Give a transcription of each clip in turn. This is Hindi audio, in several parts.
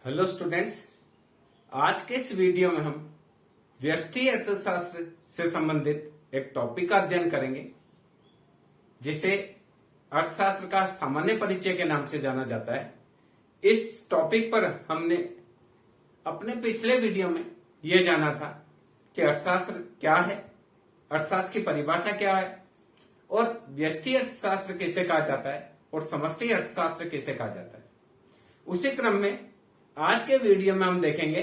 हेलो स्टूडेंट्स, आज के इस वीडियो में हम व्यष्टि अर्थशास्त्र से संबंधित एक टॉपिक का अध्ययन करेंगे जिसे अर्थशास्त्र का सामान्य परिचय के नाम से जाना जाता है। इस टॉपिक पर हमने अपने पिछले वीडियो में यह जाना था कि अर्थशास्त्र क्या है, अर्थशास्त्र की परिभाषा क्या है और व्यष्टि अर्थशास्त्र किसे कहा जाता है और समष्टि अर्थशास्त्र किसे कहा जाता है। उसी क्रम में आज के वीडियो में हम देखेंगे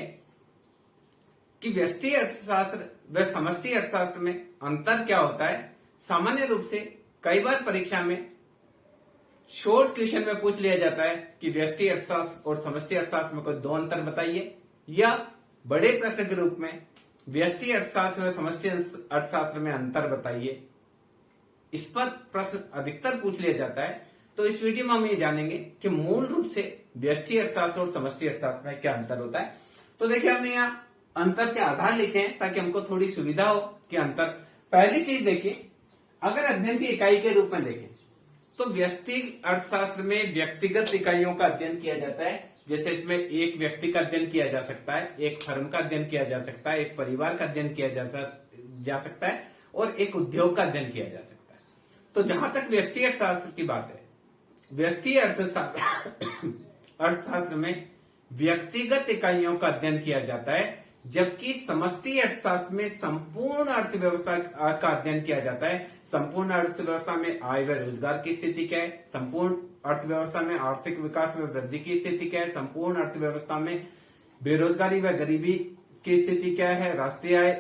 कि व्यष्टि अर्थशास्त्र व समष्टि अर्थशास्त्र में अंतर क्या होता है। सामान्य रूप से कई बार परीक्षा में शॉर्ट क्वेश्चन में पूछ लिया जाता है कि व्यष्टि अर्थशास्त्र और समष्टि अर्थशास्त्र में कोई दो अंतर बताइए, या बड़े प्रश्न के रूप में व्यष्टि अर्थशास्त्र व समष्टि अर्थशास्त्र में अंतर बताइए। इस पर प्रश्न अधिकतर पूछ लिया जाता है। तो इस वीडियो में हम ये जानेंगे कि मूल रूप से व्यष्टि अर्थशास्त्र और समष्टि अर्थशास्त्र में क्या अंतर होता है। तो देखिए, हमने यहाँ अंतर के आधार लिखे हैं ताकि हमको थोड़ी सुविधा हो कि अंतर। पहली चीज देखिए, अगर अध्ययन की इकाई के रूप में देखें तो व्यष्टि अर्थशास्त्र में व्यक्तिगत इकाइयों का अध्ययन किया जाता है। जैसे इसमें एक व्यक्ति का अध्ययन किया जा सकता है, एक फर्म का अध्ययन किया जा सकता है, एक परिवार का अध्ययन किया जा सकता है और एक उद्योग का अध्ययन किया जा सकता है। तो जहां तक व्यष्टि अर्थशास्त्र की बात है, व्यष्टि अर्थशास्त्र में व्यक्तिगत इकाइयों का अध्ययन किया जाता है, जबकि समष्टि अर्थशास्त्र में संपूर्ण अर्थव्यवस्था का अध्ययन किया जाता है। संपूर्ण अर्थव्यवस्था में आय व रोजगार की स्थिति क्या है, संपूर्ण अर्थव्यवस्था में आर्थिक विकास व वृद्धि की स्थिति क्या है, संपूर्ण अर्थव्यवस्था में बेरोजगारी व गरीबी की स्थिति क्या है, राष्ट्रीय आय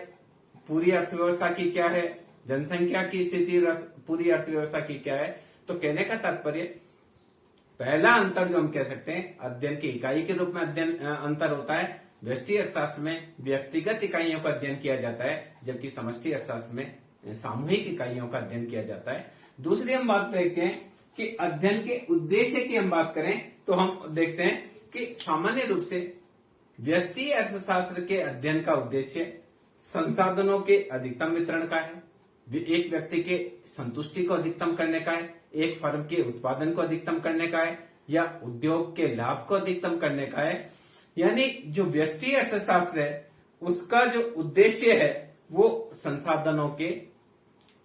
पूरी अर्थव्यवस्था की क्या है, जनसंख्या की स्थिति पूरी अर्थव्यवस्था की क्या है। तो कहने का तात्पर्य, पहला अंतर जो हम कह सकते हैं अध्ययन की इकाई के रूप में अध्ययन अंतर होता है। व्यष्टि अर्थशास्त्र में व्यक्तिगत इकाइयों का अध्ययन किया जाता है, जबकि समष्टि अर्थशास्त्र में सामूहिक इकाइयों का अध्ययन किया जाता है। दूसरी हम बात देखते हैं कि अध्ययन के उद्देश्य की हम बात करें तो हम देखते हैं कि सामान्य रूप से व्यष्टि अर्थशास्त्र के अध्ययन का उद्देश्य संसाधनों के अधिकतम वितरण का है, एक व्यक्ति के संतुष्टि को अधिकतम करने का है, एक फर्म के उत्पादन को अधिकतम करने का है, या उद्योग के लाभ को अधिकतम करने का है। यानी जो व्यष्टि अर्थशास्त्र है उसका जो उद्देश्य है वो संसाधनों के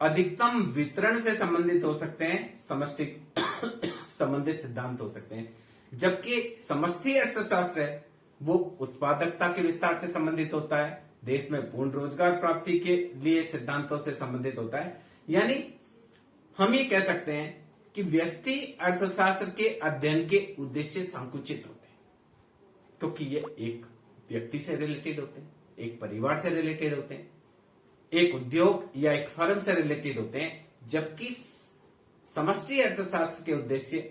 अधिकतम वितरण से संबंधित हो सकते हैं, समष्टि संबंधित सिद्धांत हो सकते हैं। जबकि समष्टि अर्थशास्त्र है वो उत्पादकता के विस्तार से संबंधित होता है, देश में पूर्ण रोजगार प्राप्ति के लिए सिद्धांतों से संबंधित होता है। यानी हम ये कह सकते हैं कि व्यष्टि अर्थशास्त्र के अध्ययन के उद्देश्य संकुचित होते हैं, क्योंकि ये एक व्यक्ति से रिलेटेड होते हैं, एक परिवार से रिलेटेड होते हैं, एक उद्योग या एक फर्म से रिलेटेड होते हैं। जबकि समष्टि अर्थशास्त्र के उद्देश्य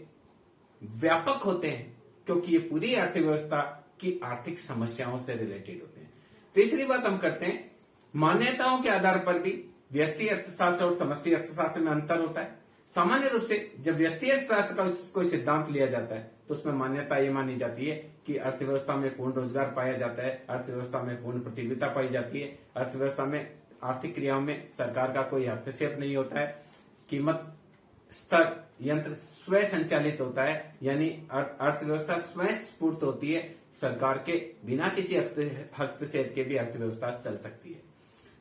व्यापक होते हैं, क्योंकि ये पूरी अर्थव्यवस्था की आर्थिक समस्याओं से रिलेटेड होते हैं। तीसरी बात हम करते हैं, मान्यताओं के आधार पर भी व्यष्टि अर्थशास्त्र और समष्टि अर्थशास्त्र में अंतर होता है। सामान्य रूप से जब व्यष्टि अर्थशास्त्र का कोई सिद्धांत लिया जाता है तो उसमें मान्यता ये मानी जाती है कि अर्थव्यवस्था में पूर्ण रोजगार पाया जाता है, अर्थव्यवस्था में पूर्ण प्रतियोगिता पाई जाती है, अर्थव्यवस्था में आर्थिक क्रियाओं में सरकार का कोई हस्तक्षेप नहीं होता है, कीमत स्तर यंत्र स्वयं संचालित होता है, यानी अर्थव्यवस्था स्वयं स्फूर्त होती है, सरकार के बिना किसी हस्तक्षेप के भी अर्थव्यवस्था चल सकती है।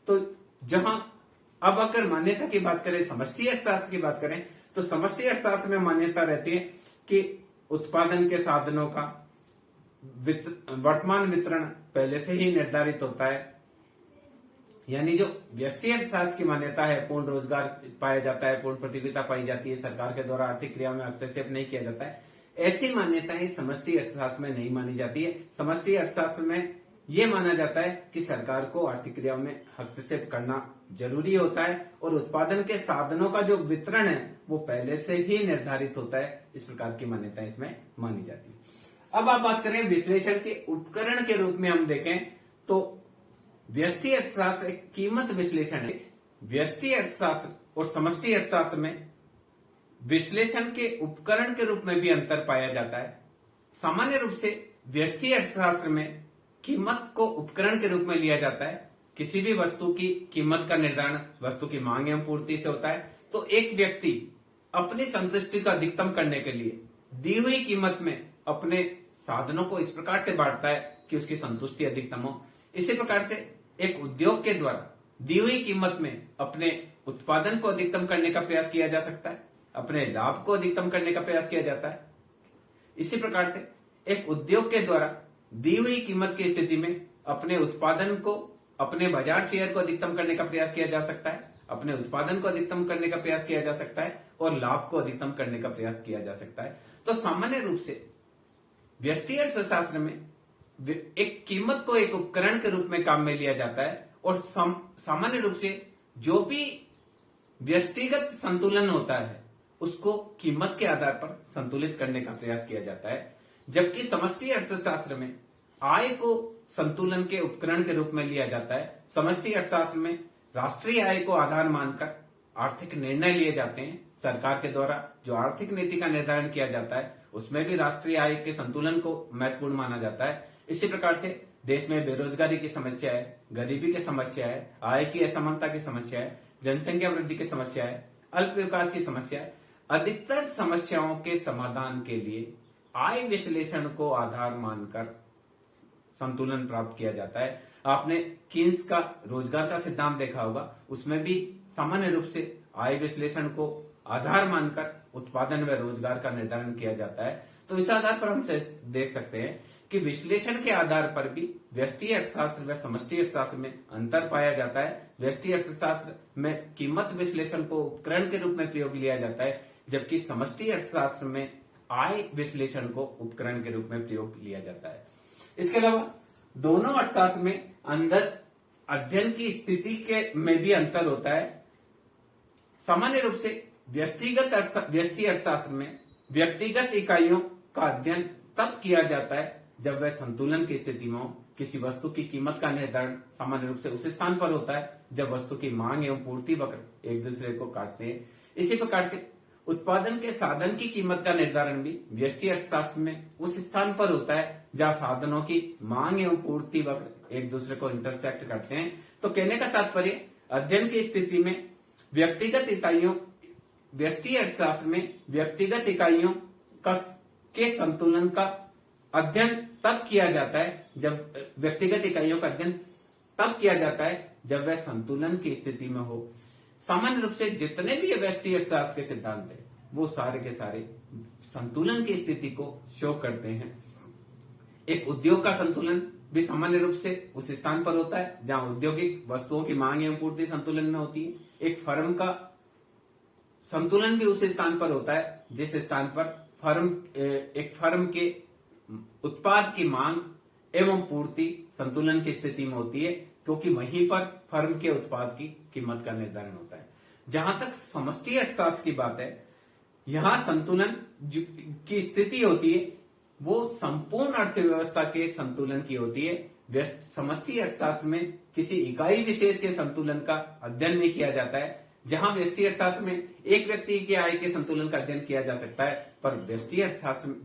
तो जहां अब अगर मान्यता की बात करें, समष्टि अर्थशास्त्र की बात करें, तो समष्टि अर्थशास्त्र में मान्यता रहती है कि उत्पादन के साधनों का वर्तमान वितरण पहले से ही निर्धारित होता है। यानी जो व्यष्टि अर्थशास्त्र की मान्यता है, पूर्ण रोजगार पाया जाता है, पूर्ण प्रतियोगिता पाई जाती है, सरकार के द्वारा आर्थिक क्रिया में हस्तक्षेप नहीं किया जाता है, ऐसी मान्यताएं समष्टि अर्थशास्त्र में नहीं मानी जाती है। समष्टि अर्थशास्त्र में यह माना जाता है कि सरकार को आर्थिक क्रियाओं में हस्तक्षेप करना जरूरी होता है और उत्पादन के साधनों का जो वितरण है वो पहले से ही निर्धारित होता है। इस प्रकार की मान्यताएं इसमें मानी जाती है। अब आप बात करें विश्लेषण के उपकरण के रूप में हम देखें तो व्यष्टि अर्थशास्त्र एक कीमत विश्लेषण है। व्यष्टि अर्थशास्त्र और समष्टि अर्थशास्त्र में विश्लेषण के उपकरण के रूप में भी अंतर पाया जाता है। सामान्य रूप से व्यष्टि अर्थशास्त्र में कीमत को उपकरण के रूप में लिया जाता है। किसी भी वस्तु की कीमत का निर्धारण वस्तु की मांग एवं पूर्ति से होता है। तो एक व्यक्ति अपनी संतुष्टि को अधिकतम करने के लिए दी हुई कीमत में अपने साधनों को इस प्रकार से बांटता है कि उसकी संतुष्टि अधिकतम हो। इसी प्रकार से एक उद्योग के द्वारा दी हुई कीमत में अपने उत्पादन को अधिकतम करने का प्रयास किया जा सकता है, अपने लाभ को अधिकतम करने का प्रयास किया जाता है। इसी प्रकार से एक उद्योग के द्वारा दी हुई कीमत की स्थिति में अपने उत्पादन को, अपने बाजार शेयर को अधिकतम करने का प्रयास किया जा सकता है, अपने उत्पादन को अधिकतम करने का प्रयास किया जा सकता है और लाभ को अधिकतम करने का प्रयास किया जा सकता है। तो सामान्य रूप से व्यष्टि अर्थशास्त्र में एक कीमत को एक उपकरण के रूप में काम में लिया जाता है और सामान्य रूप से जो भी व्यष्टिगत संतुलन होता है उसको कीमत के आधार पर संतुलित करने का प्रयास किया जाता है, जबकि समष्टि अर्थशास्त्र में आय को संतुलन के उपकरण के रूप में लिया जाता है। समष्टि अर्थशास्त्र में राष्ट्रीय आय को आधार मानकर आर्थिक निर्णय लिए जाते हैं। सरकार के द्वारा जो आर्थिक नीति का निर्धारण किया जाता है उसमें भी राष्ट्रीय आय के संतुलन को महत्वपूर्ण माना जाता है। इसी प्रकार से देश में बेरोजगारी की समस्या है, गरीबी की समस्या है, आय की असमानता की समस्या है, जनसंख्या वृद्धि की समस्या है, अल्प विकास की समस्या है। अधिकतर समस्याओं के समाधान के लिए आय विश्लेषण को आधार मानकर संतुलन प्राप्त किया जाता है। आपने कीन्स का रोजगार का सिद्धांत देखा होगा, उसमें भी सामान्य रूप से आय विश्लेषण को आधार मानकर उत्पादन व रोजगार का निर्धारण किया जाता है। तो इस आधार पर हम देख सकते हैं कि विश्लेषण के आधार पर भी व्यष्टि अर्थशास्त्र व समष्टि अर्थशास्त्र में अंतर पाया जाता है। व्यष्टि अर्थशास्त्र में कीमत विश्लेषण को उपकरण के रूप में प्रयोग लिया जाता है, जबकि समष्टि अर्थशास्त्र में आय विश्लेषण को उपकरण के रूप में प्रयोग लिया जाता है। इसके अलावा दोनों अर्थशास्त्र में अंदर अध्ययन की स्थिति के में भी अंतर होता है। सामान्य रूप से व्यष्टि अर्थशास्त्र में व्यक्तिगत इकाइयों का अध्ययन तब किया जाता है जब वह संतुलन की स्थिति में हो। किसी वस्तु की कीमत का निर्धारण सामान्य रूप से उस स्थान पर होता है जब वस्तु की मांग एवं पूर्ति वक्र एक दूसरे को काटते हैं। इसी प्रकार से उत्पादन के साधन की कीमत का निर्धारण भी व्यष्टि अर्थशास्त्र में उस स्थान पर होता है जहां साधनों की मांग एवं पूर्ति वक्र एक दूसरे को इंटरसेक्ट करते हैं। तो कहने का तात्पर्य अध्ययन की स्थिति में व्यक्तिगत इकाइयों व्यष्टि अर्थशास्त्र में व्यक्तिगत इकाइयों के संतुलन का अध्ययन तब किया जाता है जब व्यक्तिगत इकाइयों का अध्ययन तब किया जाता है जब वह संतुलन की स्थिति में हो। सामान्य रूप से जितने भी व्यष्टि अर्थशास्त्र के सिद्धांत है वो सारे के सारे संतुलन की स्थिति को शो करते हैं। एक उद्योग का संतुलन भी सामान्य रूप से उस स्थान पर होता है जहां औद्योगिक वस्तुओं की मांग एवं पूर्ति संतुलन में होती है। एक फर्म का संतुलन भी उस स्थान पर होता है जिस स्थान पर एक फर्म के उत्पाद की मांग एवं पूर्ति संतुलन की स्थिति में होती है, क्योंकि वहीं पर फर्म के उत्पाद की कीमत का निर्धारण होता है। जहां तक समष्टि अर्थशास्त्र की बात है, यहां संतुलन की स्थिति होती है वो संपूर्ण अर्थव्यवस्था के संतुलन की होती है। समष्टि अर्थशास्त्र में किसी इकाई विशेष के संतुलन का अध्ययन नहीं किया जाता है। जहां व्यष्टि अर्थशास्त्र में एक व्यक्ति के आय के संतुलन का अध्ययन किया जा सकता है, पर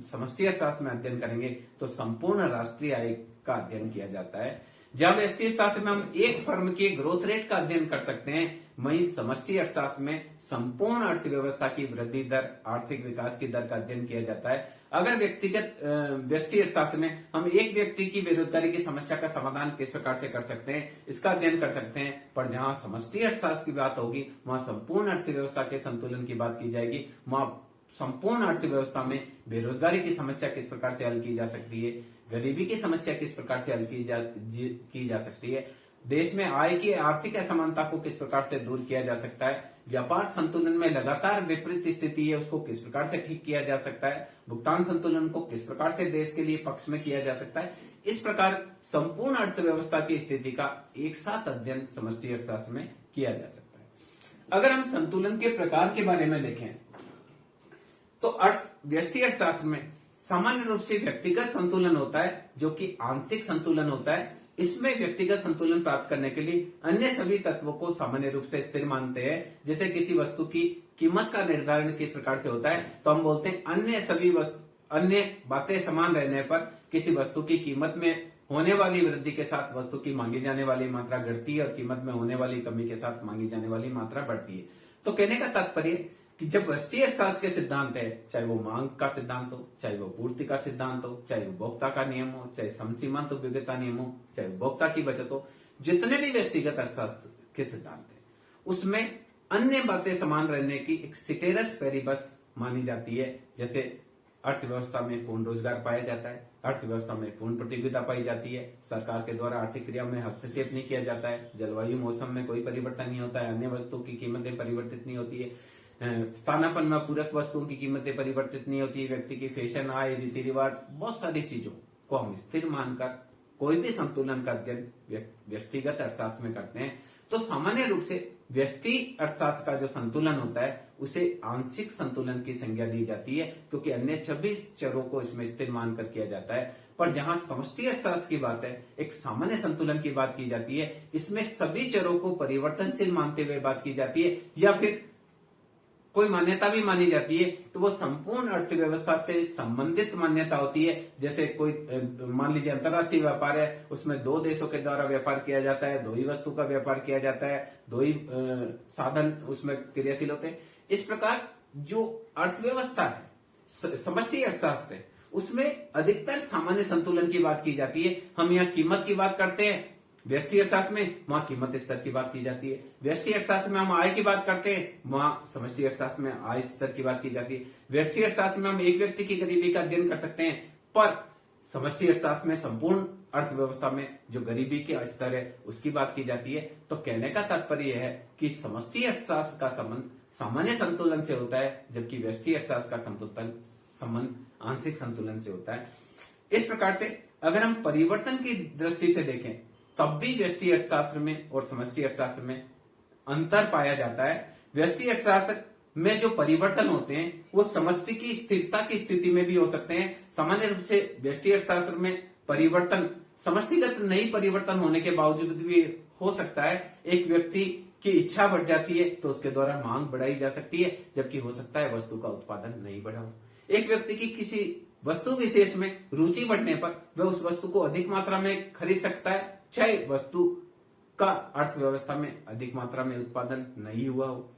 समष्टि अर्थशास्त्र में अध्ययन करेंगे तो संपूर्ण राष्ट्रीय आय का अध्ययन किया जाता है। जब व्यष्टि अर्थशास्त्र में हम एक फर्म के ग्रोथ रेट का अध्ययन कर सकते हैं, वहीं समष्टि अर्थशास्त्र में संपूर्ण अर्थव्यवस्था की वृद्धि दर, आर्थिक विकास की दर का अध्ययन किया जाता है। अगर व्यष्टि अर्थशास्त्र में हम एक व्यक्ति की बेरोजगारी की समस्या का समाधान किस प्रकार से कर सकते हैं, इसका अध्ययन कर सकते हैं, पर जहां समष्टि अर्थशास्त्र की बात होगी वहां संपूर्ण अर्थव्यवस्था के संतुलन की बात की जाएगी। वहां संपूर्ण अर्थव्यवस्था में बेरोजगारी की समस्या किस प्रकार से हल की जा सकती है, गरीबी की समस्या किस प्रकार से हल की जा सकती है, देश में आय की आर्थिक असमानता को किस प्रकार से दूर किया जा सकता है, व्यापार संतुलन में लगातार विपरीत स्थिति है उसको किस प्रकार से ठीक किया जा सकता है, भुगतान संतुलन को किस प्रकार से देश के लिए पक्ष में किया जा सकता है। इस प्रकार संपूर्ण अर्थव्यवस्था की स्थिति का एक साथ अध्ययन समष्टि अर्थशास्त्र में किया जा सकता है। अगर हम संतुलन के प्रकार के बारे में देखें तो व्यष्टि अर्थशास्त्र में सामान्य रूप से व्यक्तिगत संतुलन होता है जो कि आंशिक संतुलन होता है। इसमें व्यक्तिगत संतुलन प्राप्त करने के लिए अन्य सभी तत्वों को सामान्य रूप से स्थिर मानते हैं। जैसे किसी वस्तु की कीमत का निर्धारण किस प्रकार से होता है, तो हम बोलते हैं अन्य बातें समान रहने पर किसी वस्तु की कीमत में होने वाली वृद्धि के साथ वस्तु की मांगी जाने वाली मात्रा घटती है और कीमत में होने वाली कमी के साथ मांगी जाने वाली मात्रा बढ़ती है। तो कहने का तात्पर्य कि जब व्यष्टि अर्थशास्त्र के सिद्धांत है, चाहे वो मांग का सिद्धांत हो, चाहे वो पूर्ति का सिद्धांत हो, चाहे उपभोक्ता का नियम हो, चाहे समसीमांत उपयोगिता नियम हो, चाहे उपभोक्ता की बचत हो, जितने भी व्यक्तिगत अर्थशास्त्र के सिद्धांत है उसमें अन्य बातें समान रहने की एक सिटेरस पेरिबस मानी जाती है। जैसे अर्थव्यवस्था में पूर्ण रोजगार पाया जाता है, अर्थव्यवस्था में पूर्ण प्रतियोगिता पाई जाती है, सरकार के द्वारा आर्थिक क्रिया में हस्तक्षेप नहीं किया जाता है, जलवायु मौसम में कोई परिवर्तन नहीं होता है, अन्य वस्तुओं की कीमतें परिवर्तित नहीं होती है, स्थानापन्न में पूरक वस्तुओं की कीमतें परिवर्तित नहीं होती, व्यक्ति की फैशन, आय, रीति रिवाज, बहुत सारी चीजों को हम स्थिर मानकर कोई भी संतुलन का अध्ययन व्यक्तिगत अर्थशास्त्र में करते हैं। तो सामान्य रूप से व्यष्टि अर्थशास्त्र का जो संतुलन होता है उसे आंशिक संतुलन की संज्ञा दी जाती है, क्योंकि अन्य 26 चरों को इसमें स्थिर मानकर किया जाता है। पर जहां समष्टि अर्थशास्त्र की बात है, एक सामान्य संतुलन की बात की जाती है, इसमें सभी चरों को परिवर्तनशील मानते हुए बात की जाती है, या फिर कोई मान्यता भी मानी जाती है तो वो संपूर्ण अर्थव्यवस्था से संबंधित मान्यता होती है। जैसे कोई मान लीजिए अंतरराष्ट्रीय व्यापार है, उसमें दो देशों के द्वारा व्यापार किया जाता है, दो ही वस्तु का व्यापार किया जाता है, दो ही साधन उसमें क्रियाशील होते हैं। इस प्रकार जो अर्थव्यवस्था है, समष्टि अर्थशास्त्र है, उसमें अधिकतर सामान्य संतुलन की बात की जाती है। हम यहाँ कीमत की बात करते हैं, व्यष्टि अर्थशास्त्र में वहां कीमत स्तर की बात की जाती है। व्यष्टि अर्थशास्त्र में हम आय की बात करते हैं, वहां समष्टि अर्थशास्त्र में आय स्तर की बात की जाती है। व्यष्टि अर्थशास्त्र में हम एक व्यक्ति की गरीबी का अध्ययन कर सकते हैं, पर समष्टि अर्थशास्त्र में संपूर्ण अर्थव्यवस्था में जो गरीबी के स्तर है उसकी बात की जाती है। तो कहने का तात्पर्य यह है कि समष्टि अर्थशास्त्र का संबंध सामान्य संतुलन से होता है, जबकि व्यष्टि अर्थशास्त्र का संबंध आंशिक संतुलन से होता है। इस प्रकार से अगर हम परिवर्तन की दृष्टि से देखें तब भी व्यष्टि अर्थशास्त्र में और समष्टि अर्थशास्त्र में अंतर पाया जाता है। व्यष्टि अर्थशास्त्र में जो परिवर्तन होते हैं वो समष्टि की स्थिरता की स्थिति में भी हो सकते हैं। सामान्य रूप से व्यष्टि अर्थशास्त्र में परिवर्तन समष्टिगत नहीं परिवर्तन होने के बावजूद भी हो सकता है। एक व्यक्ति की इच्छा बढ़ जाती है तो उसके द्वारा मांग बढ़ाई जा सकती है, जबकि हो सकता है वस्तु का उत्पादन नहीं बढ़ा हो। एक व्यक्ति की किसी वस्तु विशेष में रुचि बढ़ने पर वह उस वस्तु को अधिक मात्रा में खरीद सकता है, चाहे वस्तु का अर्थव्यवस्था में अधिक मात्रा में उत्पादन नहीं हुआ हो।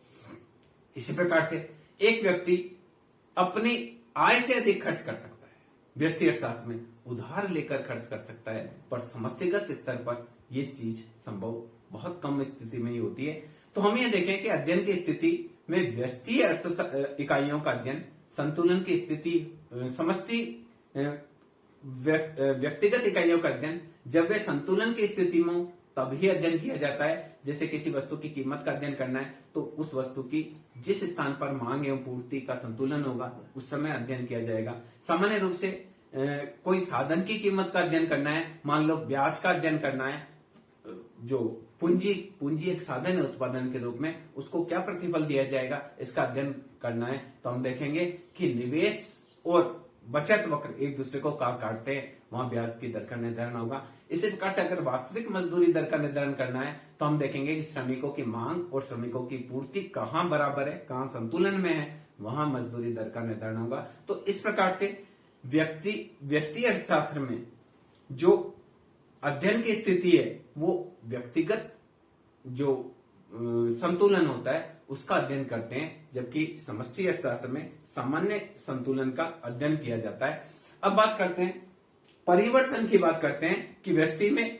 इसी प्रकार से एक व्यक्ति अपनी आय से अधिक खर्च कर सकता है, व्यष्टि अर्थशास्त्र में उधार लेकर खर्च कर सकता है, पर समष्टिगत स्तर पर यह चीज संभव बहुत कम स्थिति में ही होती है। तो हम ये देखें कि अध्ययन की स्थिति में व्यष्टि अर्थ इकाइयों का अध्ययन, संतुलन की स्थिति, समष्टि व्यक्तिगत इकाइयों का अध्ययन जब वे संतुलन की स्थिति में तभी अध्ययन किया जाता है। जैसे किसी वस्तु की कीमत का अध्ययन करना है तो उस वस्तु की जिस स्थान पर मांग एवं पूर्ति का संतुलन होगा उस समय अध्ययन किया जाएगा। सामान्य रूप से कोई साधन की कीमत का अध्ययन करना है, मान लो ब्याज का अध्ययन करना है, जो पूंजी एक साधन है उत्पादन के रूप में, उसको क्या प्रतिफल दिया जाएगा इसका अध्ययन करना है, तो हम देखेंगे कि निवेश और बचत वक्र एक दूसरे को कहाँ काटते हैं, वहां ब्याज की दर का निर्धारण होगा। इसी प्रकार से अगर वास्तविक मजदूरी दर का निर्धारण करना है तो हम देखेंगे कि श्रमिकों की मांग और श्रमिकों की पूर्ति कहाँ बराबर है, कहाँ संतुलन में है, वहां मजदूरी दर का निर्धारण होगा। तो इस प्रकार से व्यष्टि अर्थशास्त्र में जो अध्ययन की स्थिति है वो व्यक्तिगत जो संतुलन होता है उसका अध्ययन करते हैं, जबकि समष्टि अर्थशास्त्र में सामान्य संतुलन का अध्ययन किया जाता है। अब बात करते हैं परिवर्तन की, बात करते हैं कि व्यष्टि में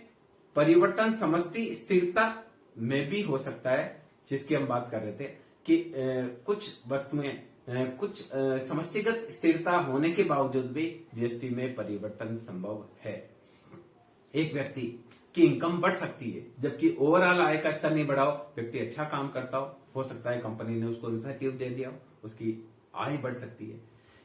परिवर्तन समष्टि स्थिरता में भी हो सकता है, जिसकी हम बात कर रहे थे कि कुछ वस्तुएं कुछ समष्टिगत स्थिरता होने के बावजूद भी व्यष्टि में परिवर्तन संभव है। एक व्यक्ति की इनकम बढ़ सकती है जबकि ओवरऑल आय का स्तर नहीं बढ़ा हो, व्यक्ति अच्छा काम करता हो सकता है कंपनी ने उसको इंसेंटिव दे दिया हो, उसकी आय बढ़ सकती है।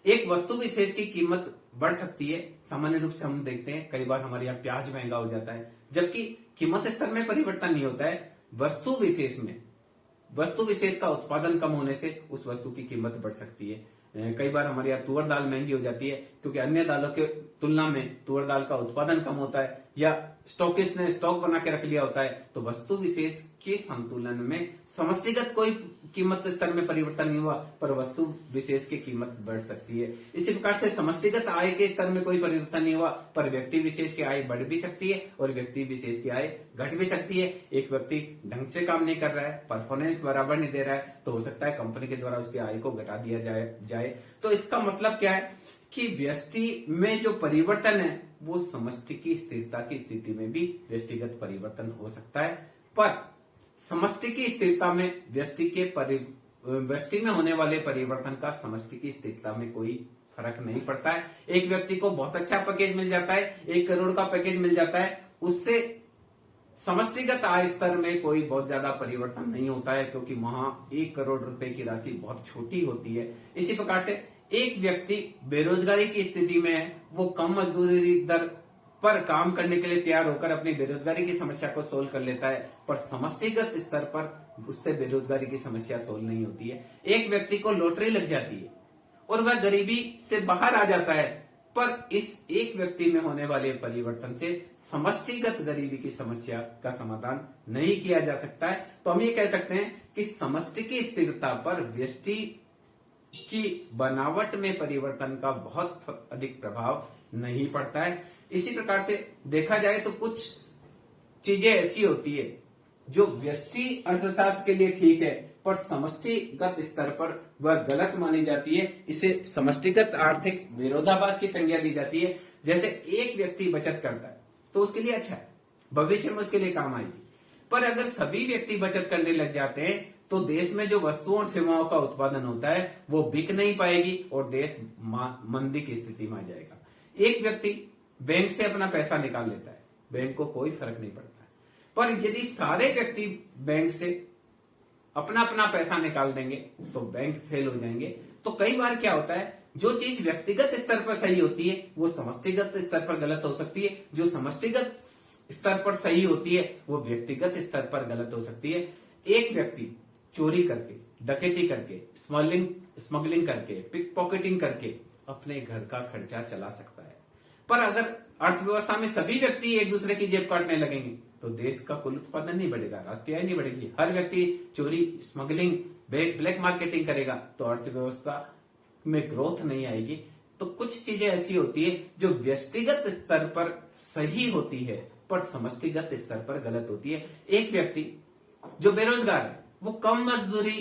एक वस्तु विशेष की कीमत बढ़ सकती है। सामान्य रूप से हम देखते हैं कई बार हमारे यहाँ प्याज महंगा हो जाता है, जबकि कीमत स्तर में परिवर्तन नहीं होता है, वस्तु विशेष का उत्पादन कम होने से उस वस्तु की कीमत बढ़ सकती है। कई बार हमारे यहाँ तुअर दाल महंगी हो जाती है क्योंकि अन्य दालों के तुलना में तुअर दाल का उत्पादन कम होता है या स्टॉकिस्ट ने स्टॉक बना के रख लिया होता है, तो वस्तु विशेष के संतुलन में समष्टिगत कोई कीमत स्तर में परिवर्तन नहीं हुआ, पर वस्तु विशेष की कीमत बढ़ सकती है। इसी प्रकार से समष्टिगत आय के स्तर में कोई परिवर्तन नहीं हुआ, पर व्यक्ति विशेष की आय बढ़ भी सकती है और व्यक्ति विशेष की आय घट भी सकती है। एक व्यक्ति ढंग से काम नहीं कर रहा है, परफॉर्मेंस बराबर नहीं दे रहा है, तो हो सकता है कंपनी के द्वारा उसकी आय को घटा दिया जाए। तो इसका मतलब क्या है कि व्यष्टि में जो परिवर्तन है वो समष्टि की स्थिरता की स्थिति में भी व्यष्टिगत परिवर्तन हो सकता है, पर समष्टि की स्थिरता में व्यष्टि में होने वाले परिवर्तन का समष्टि की स्थिरता में कोई फर्क नहीं पड़ता है। एक व्यक्ति को बहुत अच्छा पैकेज मिल जाता है, 1 करोड़ का पैकेज मिल जाता है, उससे समष्टिगत आय स्तर में कोई बहुत ज्यादा परिवर्तन नहीं होता है, क्योंकि वहां 1 करोड़ रुपए की राशि बहुत छोटी होती है। इसी प्रकार से एक व्यक्ति बेरोजगारी की स्थिति में है, वो कम मजदूरी दर पर काम करने के लिए तैयार होकर अपनी बेरोजगारी की समस्या को सोल्व कर लेता है, पर समष्टिगत स्तर पर उससे बेरोजगारी की समस्या सोल्व नहीं होती है। एक व्यक्ति को लॉटरी लग जाती है और वह गरीबी से बाहर आ जाता है, पर इस एक व्यक्ति में होने वाले परिवर्तन से समष्टिगत गरीबी की समस्या का समाधान नहीं किया जा सकता है। तो हम ये कह सकते हैं कि समष्टि की स्थिरता पर व्यष्टि की बनावट में परिवर्तन का बहुत अधिक प्रभाव नहीं पड़ता है। इसी प्रकार से देखा जाए तो कुछ चीजें ऐसी होती है जो व्यष्टि अर्थशास्त्र के लिए ठीक है, पर समष्टिगत स्तर पर वह गलत मानी जाती है। इसे समष्टिगत आर्थिक विरोधाभास की संज्ञा दी जाती है। जैसे एक व्यक्ति बचत करता है तो उसके लिए अच्छा है, भविष्य में उसके लिए काम आएगी, पर अगर सभी व्यक्ति बचत करने लग जाते हैं तो देश में जो वस्तुओं और सेवाओं का उत्पादन होता है वो बिक नहीं पाएगी और देश मंदी की स्थिति में आ जाएगा। एक व्यक्ति बैंक से अपना पैसा निकाल लेता है, बैंक को कोई फर्क नहीं पड़ता है, पर यदि सारे व्यक्ति बैंक से अपना अपना पैसा निकाल देंगे तो बैंक फेल हो जाएंगे। तो कई बार क्या होता है, जो चीज व्यक्तिगत स्तर पर सही होती है वो समष्टिगत स्तर पर गलत हो सकती है, जो समष्टिगत स्तर पर सही होती है वो व्यक्तिगत स्तर पर गलत हो सकती है। एक व्यक्ति चोरी करके, डकैती करके, स्मगलिंग करके, पिक पॉकेटिंग करके अपने घर का खर्चा चला सकता है, पर अगर अर्थव्यवस्था में सभी व्यक्ति एक दूसरे की जेब काटने लगेंगे तो देश का कुल उत्पादन नहीं बढ़ेगा, राष्ट्रीय आय नहीं बढ़ेगी। हर व्यक्ति चोरी, स्मगलिंग, ब्लैक मार्केटिंग करेगा तो अर्थव्यवस्था में ग्रोथ नहीं आएगी। तो कुछ चीजें ऐसी होती है जो व्यक्तिगत स्तर पर सही होती है पर समष्टिगत स्तर पर गलत होती है। एक व्यक्ति जो बेरोजगार है वो कम मजदूरी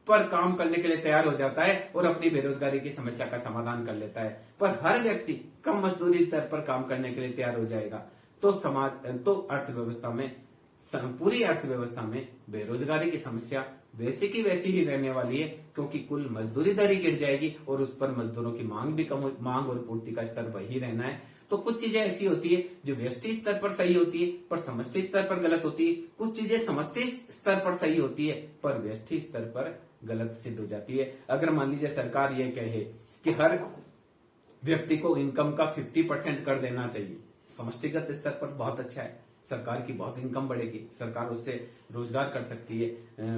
पर काम करने के लिए तैयार हो जाता है और अपनी बेरोजगारी की समस्या का समाधान कर लेता है, पर हर व्यक्ति कम मजदूरी दर पर काम करने के लिए तैयार हो जाएगा तो अर्थव्यवस्था में, पूरी अर्थव्यवस्था में बेरोजगारी की समस्या वैसी की वैसी ही रहने वाली है, क्योंकि कुल मजदूरी दर ही गिर जाएगी और उस पर मजदूरों की मांग भी कम, मांग और पूर्ति का स्तर वही रहना है। तो कुछ चीजें ऐसी होती है जो व्यष्टि स्तर पर सही होती है पर समष्टि स्तर पर गलत होती है। कुछ चीजें समष्टि स्तर पर सही होती है पर व्यष्टि स्तर पर गलत सिद्ध हो जाती है। अगर मान लीजिए सरकार ये कहे कि हर व्यक्ति को इनकम का 50% कर देना चाहिए, समष्टिगत स्तर पर बहुत अच्छा है, सरकार की बहुत इनकम बढ़ेगी, सरकार उससे रोजगार कर सकती है,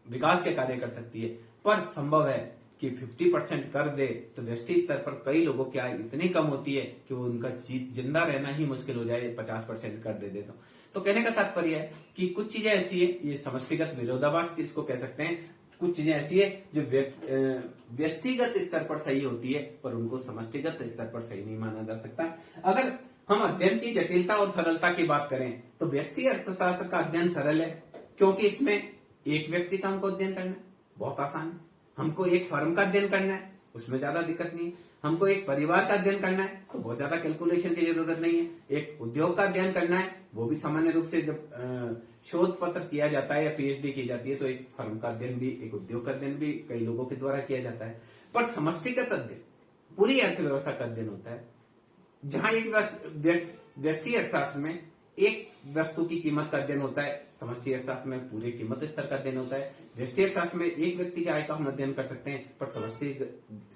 विकास के कार्य कर सकती है, पर संभव है कि 50% कर दे तो व्यष्टि स्तर पर कई लोगों की आय इतनी कम होती है कि वो उनका जिंदा रहना ही मुश्किल हो जाए 50% कर दे तो कहने का तात्पर्य है कि कुछ चीजें ऐसी है, ये समष्टिगत विरोधाभास इसको कह सकते हैं, कुछ चीजें ऐसी है जो व्यष्टिगत स्तर पर सही होती है पर उनको समष्टिगत स्तर पर सही नहीं माना जा सकता। अगर हम अध्ययन की जटिलता और सरलता की बात करें तो व्यष्टि अर्थशास्त्र का अध्ययन सरल है, क्योंकि इसमें एक व्यक्ति का हमको अध्ययन करना है, बहुत आसान है। हमको एक फर्म का अध्ययन करना है, उसमें ज्यादा दिक्कत नहीं है। हमको एक परिवार का अध्ययन करना है तो बहुत ज्यादा कैलकुलेशन की जरूरत नहीं है। एक उद्योग का अध्ययन करना है, वो भी सामान्य रूप से जब शोध पत्र किया जाता है या पीएचडी की जाती है तो एक फर्म का अध्ययन भी, एक उद्योग का अध्ययन भी कई लोगों के द्वारा किया जाता है। पर समष्टिगत अध्ययन पूरी अर्थव्यवस्था का अध्ययन होता है, जहां एक व्यष्टि अर्थशास्त्र में एक वस्तु की कीमत का अध्ययन होता है, समष्टि अर्थशास्त्र में पूरे कीमत स्तर का अध्ययन होता है। व्यष्टि अर्थशास्त्र में एक व्यक्ति की आय का हम अध्ययन कर सकते हैं, पर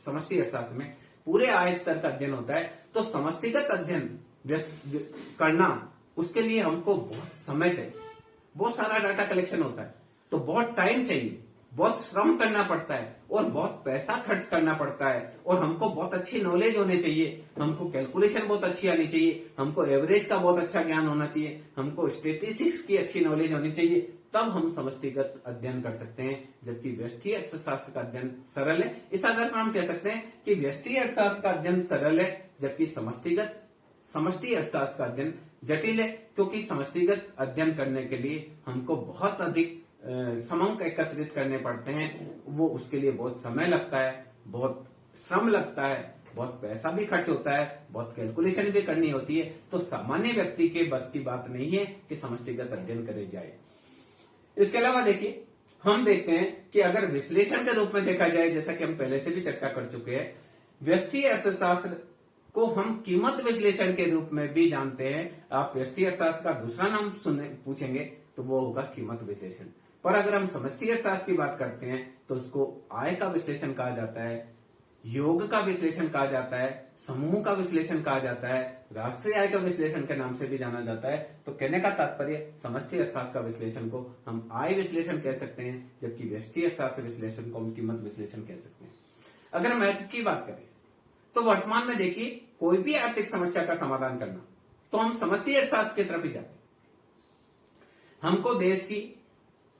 समष्टि अर्थशास्त्र में पूरे आय स्तर का अध्ययन होता है। तो समष्टिगत अध्ययन करना, उसके लिए हमको बहुत समय चाहिए, बहुत सारा डाटा कलेक्शन होता है, तो बहुत टाइम चाहिए, बहुत श्रम करना पड़ता है और बहुत पैसा खर्च करना पड़ता है और हमको बहुत अच्छी नॉलेज होनी चाहिए, हमको कैलकुलेशन बहुत अच्छी आनी चाहिए, हमको एवरेज का बहुत अच्छा ज्ञान होना चाहिए, हमको स्टेटिस्टिक्स की अच्छी नॉलेज होनी चाहिए, तब हम समष्टिगत अध्ययन कर सकते हैं। जबकि व्यष्टि अर्थशास्त्र का अध्ययन सरल है। इस आधार पर हम कह सकते हैं कि व्यष्टि अर्थशास्त्र का अध्ययन सरल है, जबकि समष्टि अर्थशास्त्र का अध्ययन जटिल है, क्योंकि समष्टिगत अध्ययन करने के लिए हमको बहुत अधिक समंक एकत्रित करने पड़ते हैं। वो उसके लिए बहुत समय लगता है, बहुत श्रम लगता है, बहुत पैसा भी खर्च होता है, बहुत कैलकुलेशन भी करनी होती है। तो सामान्य व्यक्ति के बस की बात नहीं है कि समष्टिगत अध्ययन करे जाए। इसके अलावा देखिए, हम देखते हैं कि अगर विश्लेषण के रूप में देखा जाए, जैसा कि हम पहले से भी चर्चा कर चुके हैं, व्यष्टि अर्थशास्त्र को हम कीमत विश्लेषण के रूप में भी जानते हैं। आप व्यष्टि अर्थशास्त्र का दूसरा नाम पूछेंगे तो वो होगा कीमत विश्लेषण। पर अगर हम समष्टि अर्थशास्त्र की बात करते हैं तो उसको आय का विश्लेषण कहा जाता है, योग का विश्लेषण कहा जाता है, समूह का विश्लेषण कहा जाता है, राष्ट्रीय आय का विश्लेषण के नाम से भी जाना जाता है। तो कहने का तात्पर्य, समष्टि अर्थशास्त्र का विश्लेषण को हम आय विश्लेषण कह सकते हैं, जबकि व्यष्टि अर्थशास्त्र विश्लेषण को हम कीमत विश्लेषण कह सकते हैं। अगर महत्व की बात करें तो वर्तमान में देखिए, कोई भी आर्थिक समस्या का समाधान करना तो हम समष्टि अर्थशास्त्र की तरफ ही जाते हैं। हमको देश की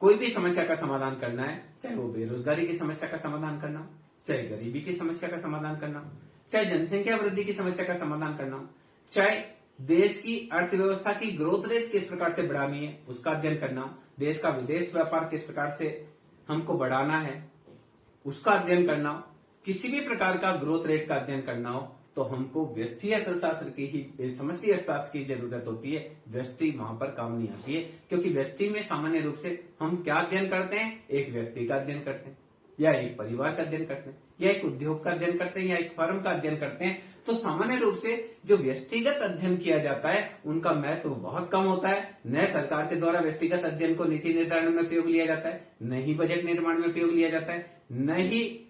कोई भी समस्या का समाधान करना है, चाहे वो बेरोजगारी की समस्या का समाधान करना हो, चाहे गरीबी की समस्या का समाधान करना हो, चाहे जनसंख्या वृद्धि की समस्या का समाधान करना हो, चाहे देश की अर्थव्यवस्था की ग्रोथ रेट किस प्रकार से बढ़ानी है उसका अध्ययन करना हो, देश का विदेश व्यापार किस प्रकार से हमको बढ़ाना है उसका अध्ययन करना हो, किसी भी प्रकार का ग्रोथ रेट का अध्ययन करना हो, तो हमको व्यष्टि अर्थशास्त्र की ही, समष्टि अर्थशास्त्र की जरूरत होती है। व्यष्टि वहां पर काम नहीं आती है, क्योंकि व्यष्टि में सामान्य रूप से हम क्या अध्ययन करते हैं, एक व्यक्ति का अध्ययन करते हैं, या एक परिवार का अध्ययन करते हैं, या एक उद्योग का अध्ययन करते हैं, या एक फर्म का अध्ययन करते हैं। तो सामान्य रूप से जो व्यक्तिगत अध्ययन किया जाता है उनका महत्व बहुत कम होता है। न सरकार के द्वारा व्यक्तिगत अध्ययन को नीति निर्धारण में प्रयोग लिया जाता है, न ही बजट निर्माण में प्रयोग लिया जाता है, न ही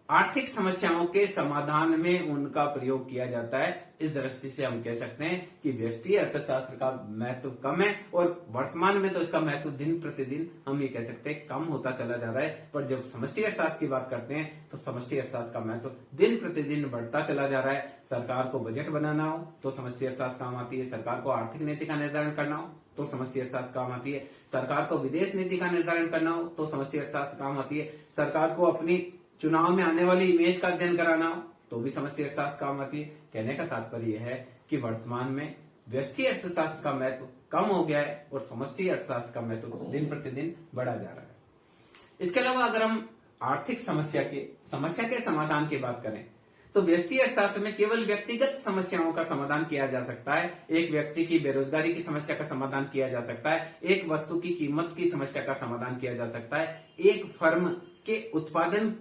आर्थिक समस्याओं के समाधान में उनका प्रयोग किया जाता है। इस दृष्टि से हम कह सकते हैं कि व्यष्टि अर्थशास्त्र का महत्व कम है, और वर्तमान में तो इसका महत्व दिन प्रतिदिन हम ये कह सकते हैं कम होता चला जा रहा है। पर जब समष्टि अर्थशास्त्र की बात करते हैं तो समष्टि अर्थशास्त्र का महत्व दिन प्रतिदिन बढ़ता चला जा रहा है। सरकार को बजट बनाना हो तो समष्टि अर्थशास्त्र काम आती है, सरकार को आर्थिक नीति का निर्धारण करना हो तो समष्टि अर्थशास्त्र काम आती है, सरकार को विदेश नीति का निर्धारण करना हो तो समष्टि अर्थशास्त्र काम आती है, सरकार को अपनी चुनाव में आने वाली इमेज का अध्ययन कराना हो तो भी समष्टि अर्थशास्त्र काम आती है। कहने का तात्पर्य यह है कि वर्तमान में व्यष्टि अर्थशास्त्र का महत्व कम हो गया है और समष्टि अर्थशास्त्र का महत्व दिन प्रतिदिन बढ़ा जा रहा है। इसके अलावा अगर हम आर्थिक समस्या के समाधान की बात करें तो व्यष्टि अर्थशास्त्र में केवल व्यक्तिगत समस्याओं का समाधान किया जा सकता है। एक व्यक्ति की बेरोजगारी की समस्या का समाधान किया जा सकता है, एक वस्तु की कीमत की समस्या का समाधान किया जा सकता है, एक फर्म के उत्पादन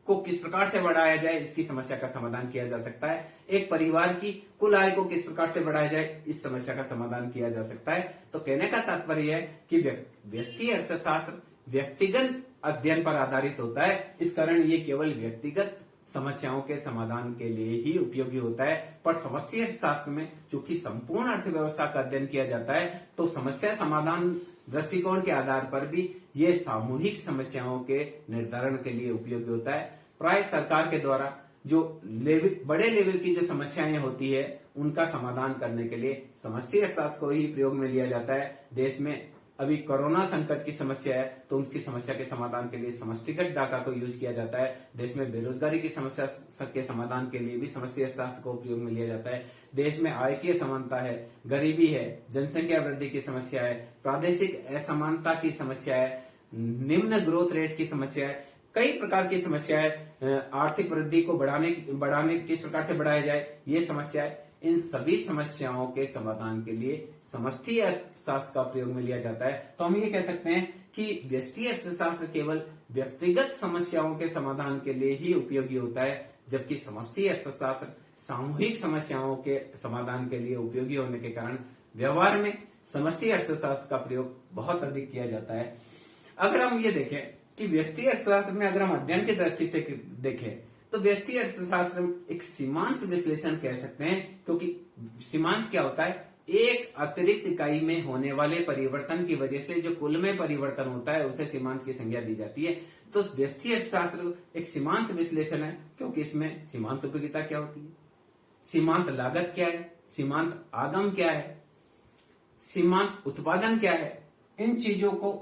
को किस प्रकार से बढ़ाया जाए इसकी समस्या का समाधान किया जा सकता है, एक परिवार की कुल आय को किस प्रकार से बढ़ाया जाए इस समस्या का समाधान किया जा सकता है। तो कहने का तात्पर्य है कि व्यष्टि अर्थशास्त्र व्यक्तिगत अध्ययन पर आधारित होता है। इस कारण ये केवल व्यक्तिगत समस्याओं के समाधान के लिए ही उपयोगी होता है। पर समष्टि अर्थशास्त्र में चूंकि संपूर्ण अर्थव्यवस्था का अध्ययन किया जाता है तो समस्या समाधान दृष्टिकोण के आधार पर भी ये सामूहिक समस्याओं के निर्धारण के लिए उपयोगी होता है। प्राय सरकार के द्वारा जो बड़े लेवल की जो समस्याएं होती है उनका समाधान करने के लिए समष्टि अर्थशास्त्र को ही प्रयोग में लिया जाता है। देश में अभी कोरोना संकट की समस्या है तो उनकी समस्या के समाधान के लिए समष्टिगत डाटा को यूज किया जाता है। देश में बेरोजगारी की समस्या के समाधान के लिए भी समष्टि अर्थशास्त्र को उपयोग में लिया जाता है। देश में आय की असमानता है, गरीबी है, जनसंख्या वृद्धि की समस्या है, प्रादेशिक असमानता की समस्या है, निम्न ग्रोथ रेट की समस्या है, कई प्रकार की समस्या है, आर्थिक वृद्धि को बढ़ाने किस प्रकार से बढ़ाया जाए ये समस्या है। इन सभी समस्याओं के समाधान के लिए समष्टि अर्थशास्त्र का प्रयोग में लिया जाता है। तो हम ये कह सकते हैं कि व्यष्टि अर्थशास्त्र केवल व्यक्तिगत समस्याओं के समाधान के लिए ही उपयोगी होता है, जबकि समष्टि अर्थशास्त्र सामूहिक समस्याओं के समाधान के लिए उपयोगी होने के कारण व्यवहार में समष्टि अर्थशास्त्र का प्रयोग बहुत अधिक किया जाता है। अगर हम ये देखें कि व्यष्टि अर्थशास्त्र में अगर हम अध्ययन की दृष्टि से देखें तो व्यष्टि अर्थशास्त्र एक सीमांत विश्लेषण कह सकते हैं, क्योंकि सीमांत क्या होता है, एक अतिरिक्त इकाई में होने वाले परिवर्तन की वजह से जो कुल में परिवर्तन होता है उसे सीमांत की संज्ञा दी जाती है। तो व्यष्टि अर्थशास्त्र एक सीमांत विश्लेषण है, क्योंकि इसमें सीमांत उपयोगिता क्या होती है, सीमांत लागत क्या है, सीमांत आगम क्या है, सीमांत उत्पादन क्या है, इन चीजों को,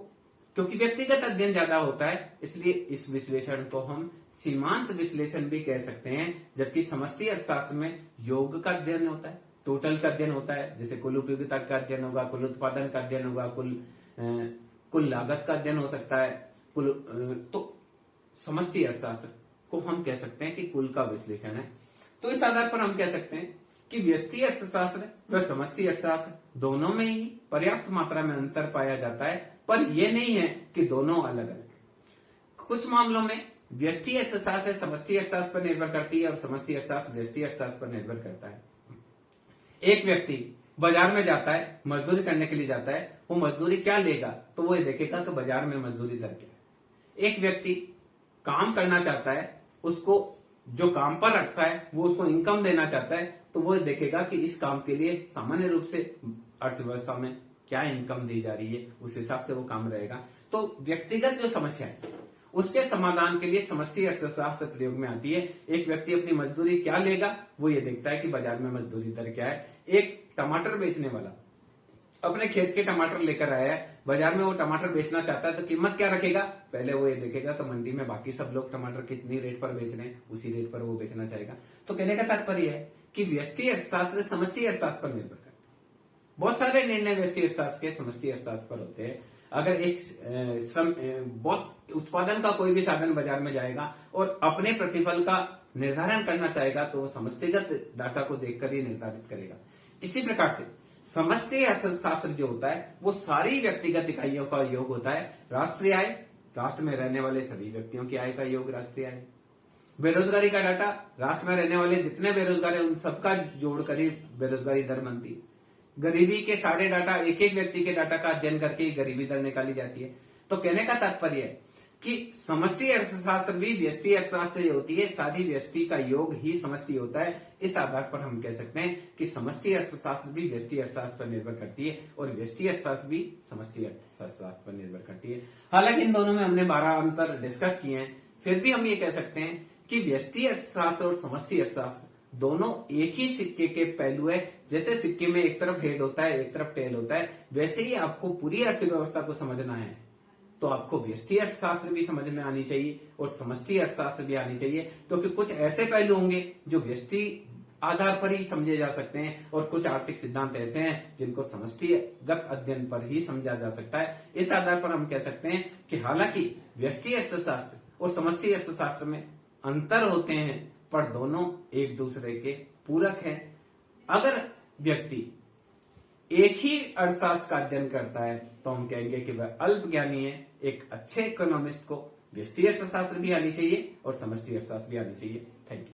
क्योंकि व्यक्तिगत अध्ययन ज्यादा होता है इसलिए इस विश्लेषण को हम सीमांत विश्लेषण भी कह सकते हैं। जबकि समष्टि अर्थशास्त्र में योग का अध्ययन होता है, टोटल का अध्ययन होता है, जैसे कुल उपयोगिता का अध्ययन होगा, कुल उत्पादन का अध्ययन होगा, कुल लागत का अध्ययन हो सकता है, तो समष्टि अर्थशास्त्र को हम कह सकते हैं कि कुल का विश्लेषण है। तो इस आधार पर हम कह सकते हैं कि व्यष्टि अर्थशास्त्र व समष्टि अर्थशास्त्र दोनों में ही पर्याप्त मात्रा में अंतर पाया जाता है, पर यह नहीं है कि दोनों अलग अलग है। कुछ मामलों में व्यष्टि अर्थशास्त्र समष्टि अर्थशास्त्र पर निर्भर करती है और समष्टि अर्थशास्त्र व्यष्टि अर्थशास्त्र पर निर्भर करता है। एक व्यक्ति बाजार में जाता है, मजदूरी करने के लिए जाता है, वो मजदूरी क्या लेगा तो वो ये देखेगा कि बाजार में मजदूरी दर क्या है। एक व्यक्ति काम करना चाहता है, उसको जो काम पर रखता है वो उसको इनकम देना चाहता है, तो वो देखेगा कि इस काम के लिए सामान्य रूप से अर्थव्यवस्था में क्या इनकम दी जा रही है, उस हिसाब से वो काम रहेगा। तो व्यक्तिगत जो समस्या है उसके समाधान के लिए समष्टि अर्थशास्त्र प्रयोग में आती है। एक व्यक्ति अपनी मजदूरी क्या लेगा वो ये देखता है कि बाजार में मजदूरी दर क्या है। एक टमाटर बेचने वाला अपने खेत के टमाटर लेकर आया है, बाजार में वो टमाटर बेचना चाहता है, तो कीमत क्या रखेगा, पहले वो ये देखेगा तो मंडी में बाकी सब लोग टमाटर कितनी रेट पर बेच रहे हैं, उसी रेट पर वो बेचना चाहेगा। तो कहने का तात्पर्य है कि व्यष्टि अर्थशास्त्र समष्टि अर्थशास्त्र पर निर्भर करता है। बहुत सारे निर्णय व्यष्टि अर्थशास्त्र के समष्टि अर्थशास्त्र पर होते हैं। अगर एक बहुत उत्पादन का कोई भी साधन बाजार में जाएगा और अपने प्रतिफल का निर्धारण करना चाहेगा तो वो समष्टिगत डाटा को देखकर ही निर्धारित करेगा। इसी प्रकार से समष्टि अर्थशास्त्र जो होता है वो सारी व्यक्तिगत इकाइयों का योग होता है। राष्ट्रीय आय, राष्ट्र में रहने वाले सभी व्यक्तियों की आय का योग राष्ट्रीय आय। बेरोजगारी का डाटा, राष्ट्र में रहने वाले जितने बेरोजगार है उन सबका जोड़कर ही बेरोजगारी दर बनती है। गरीबी के सारे डाटा, एक एक व्यक्ति के डाटा का अध्ययन करके ही गरीबी दर निकाली जाती है। तो कहने का तात्पर्य है कि समष्टि अर्थशास्त्र भी व्यष्टि अर्थशास्त्र से होती है, साथ ही व्यष्टि का योग ही समष्टि होता है। इस आधार पर हम कह सकते हैं कि समष्टि अर्थशास्त्र भी व्यष्टि अर्थशास्त्र पर निर्भर करती है और व्यष्टि अर्थशास्त्र भी समष्टि अर्थशास्त्र पर निर्भर करती है। हालांकि इन दोनों में हमने 12 अंतर डिस्कस किए हैं, फिर भी हम ये कह सकते हैं कि व्यष्टि अर्थशास्त्र और समष्टि अर्थशास्त्र दोनों एक ही सिक्के के पहलू है। जैसे सिक्के में एक तरफ हेड होता है, एक तरफ टेल होता है, वैसे ही आपको पूरी अर्थव्यवस्था को समझना है तो आपको व्यष्टि अर्थशास्त्र भी समझ में आनी चाहिए और समष्टि अर्थशास्त्र भी आनी चाहिए, क्योंकि कुछ ऐसे पहलू होंगे जो व्यष्टि आधार पर ही समझे जा सकते हैं और कुछ आर्थिक सिद्धांत ऐसे हैं जिनको समष्टिगत अध्ययन पर ही समझा जा सकता है। इस आधार पर हम कह सकते हैं कि हालांकि व्यष्टि अर्थशास्त्र और समष्टि अर्थशास्त्र में अंतर होते हैं पर दोनों एक दूसरे के पूरक हैं। अगर व्यक्ति एक ही अर्थशास्त्र का अध्ययन करता है तो हम कहेंगे कि वह अल्प ज्ञानी है। एक अच्छे इकोनॉमिस्ट को व्यष्टि अर्थशास्त्र भी आनी चाहिए और समष्टि अर्थशास्त्र भी आनी चाहिए। Thank you.